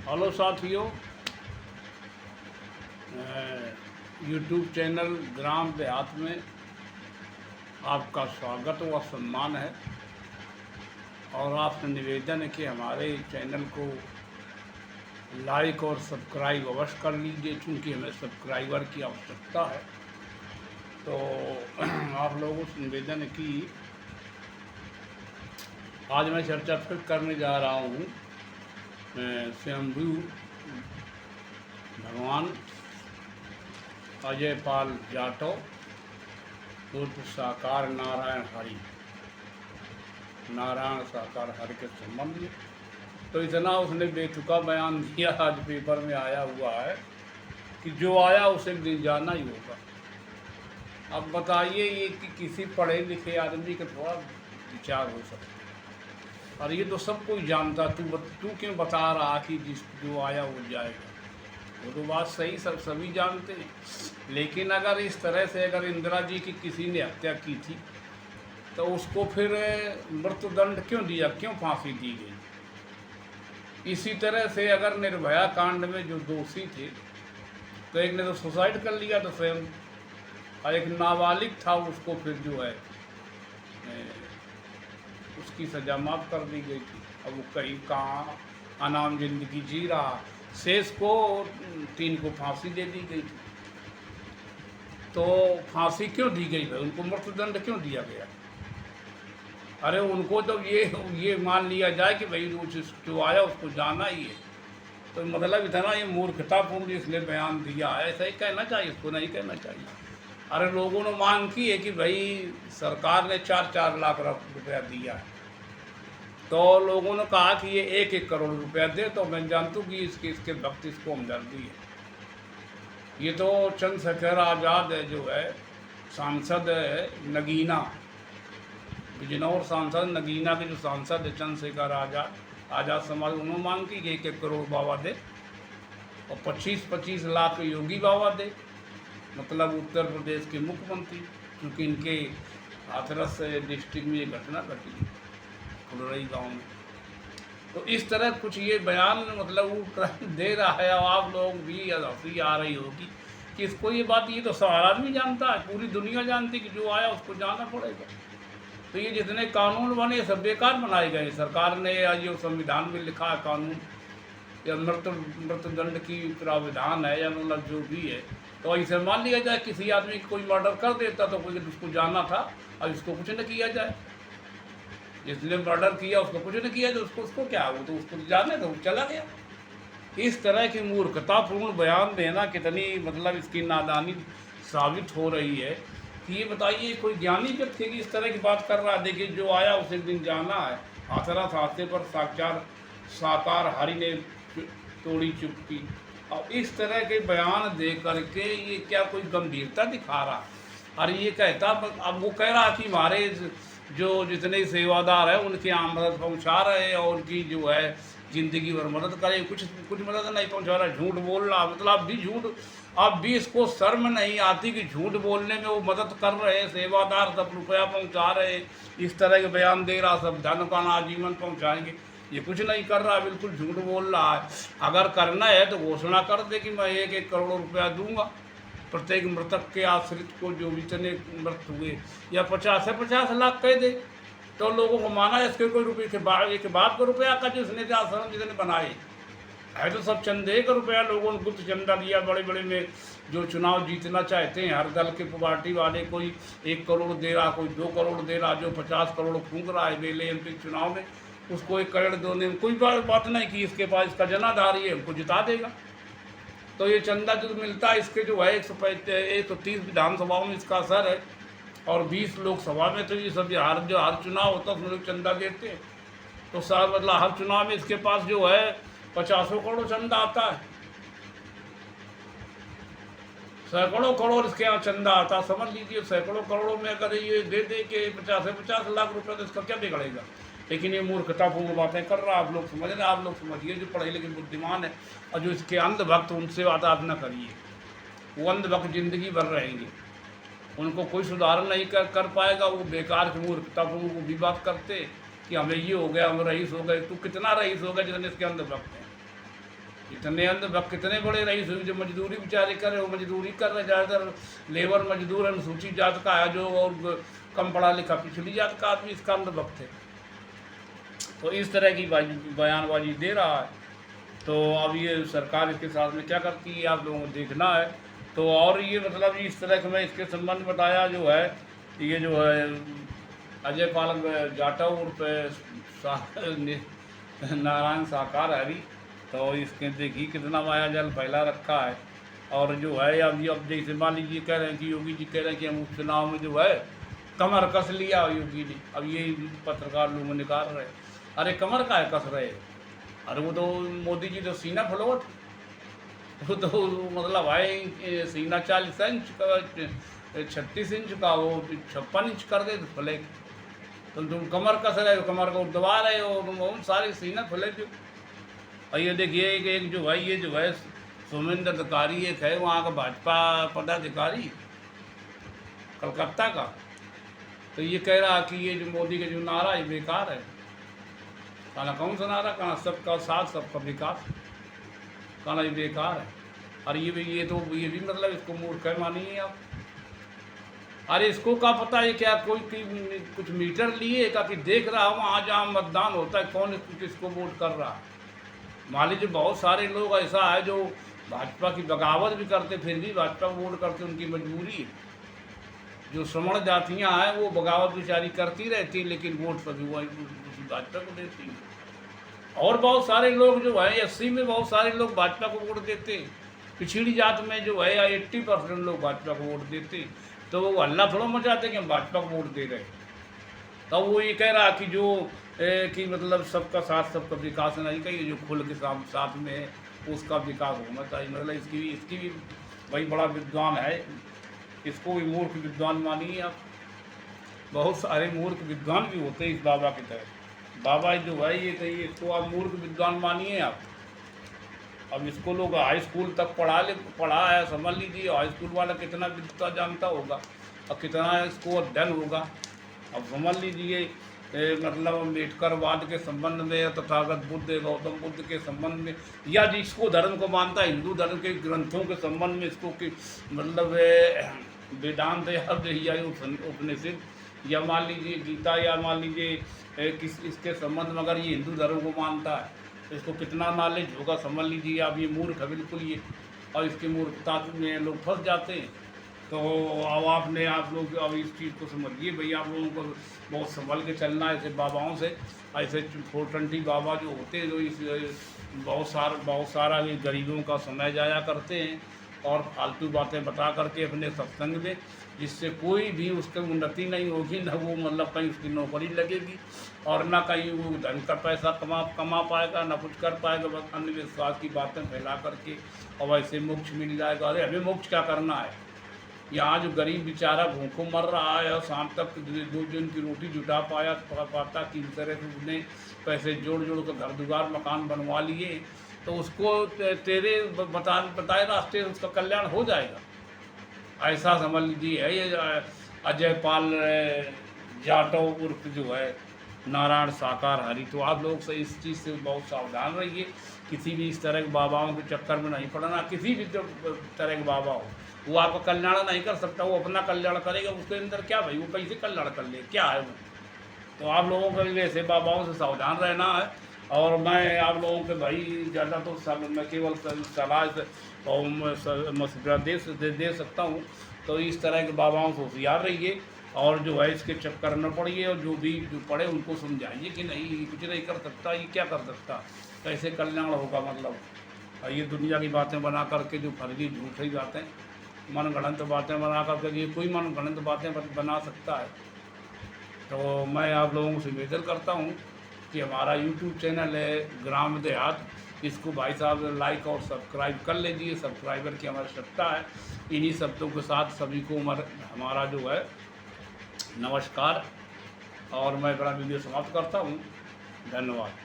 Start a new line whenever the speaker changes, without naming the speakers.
Hello साथियों, YouTube channel ग्राम देहात में आपका स्वागत व सम्मान है। और आपसे निवेदन है कि हमारे चैनल को लाइक और सब्सक्राइब अवश्य कर लीजिए, क्योंकि हमें सब्सक्राइबर की आवश्यकता है। तो आप लोगों से निवेदन है कि आज मैं चर्चा फिर करने जा रहा हूँ स्वयंभू भगवान अजय पाल जाटव उर्फ साकार नारायण हरि, नारायण साकार हरि के संबंध में। तो इतना उसने बेतुका बयान दिया, आज पेपर में आया हुआ है कि जो आया उसे दिन जाना ही होगा। अब बताइए ये कि किसी पढ़े लिखे आदमी का थोड़ा विचार हो सकता है, और ये तो सब कोई जानता। तू क्यों बता रहा कि जो आया वो जाएगा? वो तो बात सही, सब सभी जानते हैं। लेकिन अगर इस तरह से अगर इंदिरा जी की किसी ने हत्या की थी तो उसको फिर मृत्युदंड क्यों दिया, क्यों फांसी दी गई? इसी तरह से अगर निर्भया कांड में जो दोषी थे तो एक ने तो सुसाइड कर लिया तो स्वयं, और एक नाबालिग था उसको फिर जो है उसकी सजा माफ़ कर दी गई थी। अब वो कहीं कहाँ अनाम जिंदगी जी रहा। शेष को 3 को फांसी दे दी गई थी। तो फांसी क्यों दी गई भाई? उनको मृत्युदंड क्यों दिया गया? अरे उनको तो ये मान लिया जाए कि भाई जो आया उसको जाना ही है। तो मतलब इतना ये मूर्खतापूर्ण इसलिए बयान दिया है, ऐसा ही कहना चाहिए, इसको नहीं कहना चाहिए। अरे लोगों ने मांग की है कि भाई सरकार ने 4-4 लाख रुपया दिया है, तो लोगों ने कहा कि ये 1-1 करोड़ रुपया दे। तो मैं जानता हूँ कि इसके वक्त इसको हमदर्दी है। ये तो चंद्रशेखर आज़ाद है जो है सांसद है नगीना, बिजनौर सांसद नगीना के जो सांसद है चंद्रशेखर आज़ाद समाज, उन्होंने मांग की 1-1 करोड़ बाबा दे, और 25-25 लाख योगी बाबा दे, मतलब उत्तर प्रदेश के मुख्यमंत्री, क्योंकि इनके हाथरस डिस्ट्रिक्ट में ये घटना घटी खुलरई गांव में। तो इस तरह कुछ ये बयान मतलब वो दे रहा है, और आप लोग भी हंसी आ रही होगी कि इसको ये बात, ये तो सारा आदमी जानता है, पूरी दुनिया जानती है कि जो आया उसको जाना पड़ेगा। तो ये जितने कानून बने सब बेकार बनाए गए। सरकार ने जो संविधान में लिखा है कानून या मृत्युदंड की प्राविधान है या मतलब जो भी है, तो ऐसे मान लिया जाए किसी आदमी कोई मर्डर कर देता तो कोई उसको जाना था, अब इसको कुछ न किया जाए। जिसने मर्डर किया उसको कुछ न किया, तो उसको क्या, वो तो उसको जाने तो चला गया। इस तरह की मूर्खतापूर्ण बयान देना कितनी मतलब इसकी नादानी साबित हो रही है कि ये बताइए कोई ज्ञानी व्यक्ति की इस तरह की बात कर रहा है। देखिए जो आया उसे दिन जाना है। हाथरस हादसे पर साकार हरि ने तोड़ी चुप्पी। और इस तरह के बयान दे करके ये क्या कोई गंभीरता दिखा रहा? और ये कहता, अब वो कह रहा कि हमारे जो जितने सेवादार है उनके यहाँ मदद पहुँचा रहे हैं और उनकी जो है ज़िंदगी भर मदद करे, कुछ मदद नहीं पहुँचा रहा, झूठ बोल रहा। मतलब अब भी इसको शर्म नहीं आती कि झूठ बोलने में वो मदद कर रहे हैं, सेवादार सब रुपया पहुँचा रहे हैं, इस तरह के बयान दे रहा, सब धन का आजीवन पहुँचाएंगे। ये कुछ नहीं कर रहा, बिल्कुल झूठ बोल रहा है। अगर करना है तो घोषणा कर दे कि मैं 1-1 करोड़ रुपया दूंगा प्रत्येक मृतक के आश्रित को, जो भी इतने मृत हुए, या 50 से 50 लाख कह दे तो लोगों को माना। इसके कोई रुपये के बात का रुपया का जिसने आश्रम जिसने बनाए है, तो सब चंदे का रुपया लोगों ने गुप्त चंदा दिया। बड़े बड़े में जो चुनाव जीतना चाहते हैं, हर दल के पार्टी वाले, कोई 1 करोड़ दे रहा, कोई 2 करोड़ दे रहा, जो 50 करोड़ फूंक रहा है बेले एमपी चुनाव में, उसको 1 करोड़ देने में कोई बात नहीं कि इसके पास इसका जनाधारी है, हमको जिता देगा। तो ये चंदा जो मिलता है इसके जो है 130 विधानसभाओं में इसका असर है, और 20 लोकसभा में। तो ये सब हर चुनाव होता है उसमें लोग चंदा देते हैं। तो साल मतलब हर चुनाव में इसके पास जो है 50 करोड़ चंदा आता है, सैकड़ों करोड़ इसके यहाँ चंदा आता। समझ लीजिए सैकड़ों करोड़ों में अगर ये दे दे के 50 से 50 लाख रुपये, तो इसका क्या बिगड़ेगा? लेकिन ये मूर्खतापूर्ण बातें कर रहा। आप लोग समझ रहे, आप लोग समझिए जो पढ़े लिखे बुद्धिमान है, और जो इसके अंधभक्त उनसे बात न करिए। वो अंधभक्त जिंदगी भर रहेंगे, उनको कोई सुधार नहीं कर पाएगा। वो बेकार की मूर्खतापूर्ण वो भी बात करते कि हमें ये हो गया, हम रईस हो गए। तो कितना रईस हो गया जितने इसके अंधभक्त हैं? इतने अंधभक्त कितने बड़े रईस हुए जो मजदूरी बेचारे कर रहे, वो मजदूरी कर रहे, ज़्यादातर लेबर मजदूर अनुसूचित जात का है जो, और कम पढ़ा लिखा पिछड़ी जात का आदमी इसका अंधभक्त है। तो इस तरह की बयानबाजी दे रहा है। तो अब ये सरकार इसके साथ में क्या करती है आप लोगों को देखना है। तो और ये मतलब इस तरह का मैं इसके संबंध बताया जो है, ये जो है अजय पाल जाटव उर्फ नारायण साकार हरी, तो इसके देखिए कितना माया जल फैला रखा है। और जो है अब जैसे मान लीजिए कह रहे हैं कि योगी जी कह रहे हैं कि हम उपचुनाव में जो है कमर कस लिया योगी जी। अब ये पत्रकार लोग निकाल रहे, अरे कमर का है कस रहे, अरे वो तो मोदी जी तो सीना फुलवट, वो तो मतलब भाई सीना 40 इंच का 36 इंच का, वो 56 इंच कर दे तो फुले। तो तुम कमर कस रहे हो, कमर को दबा रहे हो, तुम सारी सीना फुले जो। और ये देखिए एक जो भाई ये जो है सुमेंद्र अधिकारी एक है वहाँ का भाजपा पदाधिकारी कलकत्ता का, तो ये कह रहा कि ये जो मोदी के जो नारा ये बेकार है। कहना कौन सा नारा, कहना सबका साथ सबका विकास, कहना ये बेकार है। और ये भी मतलब इसको मूर्ख है मानिए आप। अरे इसको क्या पता है क्या कोई कुछ मीटर लिए का कि देख रहा हूँ वहाँ जहाँ मतदान होता है कौन किसको वोट कर रहा है। मान लीजिए बहुत सारे लोग ऐसा है जो भाजपा की बगावत भी करते फिर भी भाजपा को वोट करते, उनकी मजबूरी है। जो श्रमण जातियाँ हैं वो बगावत बेचारी करती रहती है लेकिन वोट सभी वो भाजपा को देती है। और बहुत सारे लोग जो है 80 में बहुत सारे लोग भाजपा को वोट देते, पिछड़ी जात में जो है 80% लोग भाजपा को वोट देते। तो वो हल्ला थोड़ा मचाते कि हम भाजपा को वोट दे रहे। तो वो ये कह रहा कि जो कि मतलब सबका साथ सबका विकास नहीं कही, जो खुल के साथ में है उसका विकास होना चाहिए। मतलब इसकी भी भाई बड़ा विद्वान है, इसको भी मूर्ख विद्वान मानिए आप। बहुत सारे मूर्ख विद्वान भी होते हैं इस बाबा की तरह। बाबा जो है ये कहिए इसको आप मूर्ख विद्वान मानिए आप। अब इसको लोग हाई स्कूल तक पढ़ा है, समझ लीजिए हाई स्कूल वाला कितना विद्वता जानता होगा और कितना इसको अध्ययन होगा। अब समझ लीजिए मतलब अम्बेडकरवाद के संबंध में, तथागत बुद्ध गौतम बुद्ध के संबंध में, या जिसको धर्म को मानता है हिंदू धर्म के ग्रंथों के संबंध में इसको कि मतलब वेदांत या उपनिषद, या मान लीजिए गीता, या मान लीजिए इसके संबंध में अगर ये हिंदू धर्म को मानता है तो इसको कितना नॉलेज होगा समझ लीजिए। अब ये मूर्ख है बिल्कुल ये, और इसकी मूर्खता में लोग फंस जाते हैं। तो अब आप लोग अब इस चीज़ को समझिए भाई, आप लोगों को बहुत संभल के चलना है ऐसे बाबाओं से। ऐसे 420 बाबा जो होते हैं जो इस बहुत सारा ये गरीबों का समय जाया करते हैं और फालतू बातें बता करके अपने सत्संग में, जिससे कोई भी उसकी उन्नति नहीं होगी, न वो मतलब कहीं उसकी नौकरी लगेगी और ना कहीं वो धन का पैसा कमा पाएगा, ना कुछ कर पाएगा। बस अंधविश्वास की बातें फैला करके और वैसे मोक्ष मिल जाएगा। अरे हमें मोक्ष क्या करना है, यहाँ जो गरीब बेचारा भूखों मर रहा है और शाम तक 2 दिन की रोटी जुटा पाता कि इस तरह से उसने पैसे जोड़ कर घर दुआर मकान बनवा लिए, तो उसको तेरे बताए रास्ते से उसका कल्याण हो जाएगा। ऐसा समझ लीजिए है ये अजय पाल जाटव उर्फ जो है नारायण साकार हरी। तो आप लोग से इस चीज़ से बहुत सावधान रहिए, किसी भी इस तरह के बाबाओं के चक्कर में नहीं पड़ना। किसी भी तरह के बाबा हो वो आपका कल्याण नहीं कर सकता, वो अपना कल्याण करेगा। उसके अंदर क्या भाई, वो कैसे कल्याण कर ले, क्या है वो। तो आप लोगों को भी ऐसे बाबाओं से सावधान रहना है। और मैं आप लोगों के भाई ज़्यादा तो मैं केवल सलाह और मशवरा दे सकता हूँ। तो इस तरह के बाबाओं से होशियार रहिए और जो है इसके चक्कर न पड़िए, और जो पढ़े उनको समझाइए कि नहीं कुछ नहीं कर सकता, ये क्या कर सकता, कैसे कल्याण होगा। मतलब ये दुनिया की बातें बना करके जो फर्जी झूठी बातें मनगढ़ंत बातें बना करके, ये कोई मनगढ़ंत बातें बना सकता है। तो मैं आप लोगों से निवेदन करता हूँ कि हमारा YouTube चैनल है ग्राम देहात, इसको भाई साहब लाइक और सब्सक्राइब कर लीजिए। सब्सक्राइबर की हमारी आवश्यकता है। इन्हीं शब्दों के साथ सभी को हमारा जो है नमस्कार, और मैं बड़ा वीडियो समाप्त करता हूँ। धन्यवाद।